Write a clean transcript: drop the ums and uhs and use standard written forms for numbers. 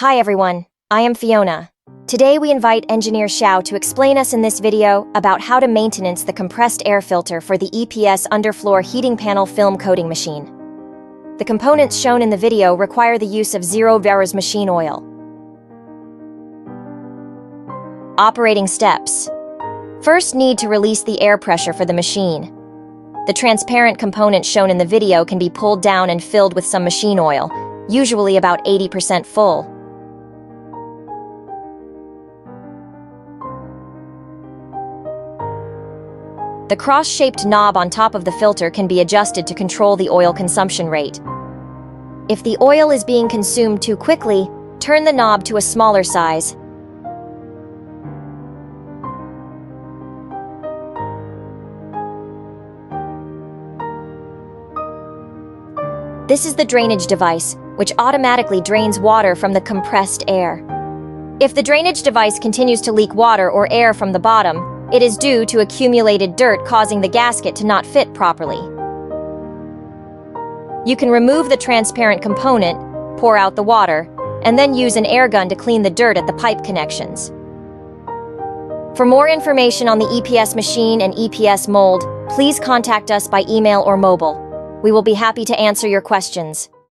Hi everyone, I am Fiona. Today we invite engineer Xiao to explain us in this video about how to maintenance the compressed air filter for the EPS underfloor heating panel film coating machine. The components shown in the video require the use of 0 machine oil. Operating steps. First, need to release the air pressure for the machine. The transparent component shown in the video can be pulled down and filled with some machine oil, usually about 80% full. The cross-shaped knob on top of the filter can be adjusted to control the oil consumption rate. If the oil is being consumed too quickly, turn the knob to a smaller size. This is the drainage device, which automatically drains water from the compressed air. If the drainage device continues to leak water or air from the bottom, it is due to accumulated dirt causing the gasket to not fit properly. You can remove the transparent component, pour out the water, and then use an air gun to clean the dirt at the pipe connections. For more information on the EPS machine and EPS mold, please contact us by email or mobile. We will be happy to answer your questions.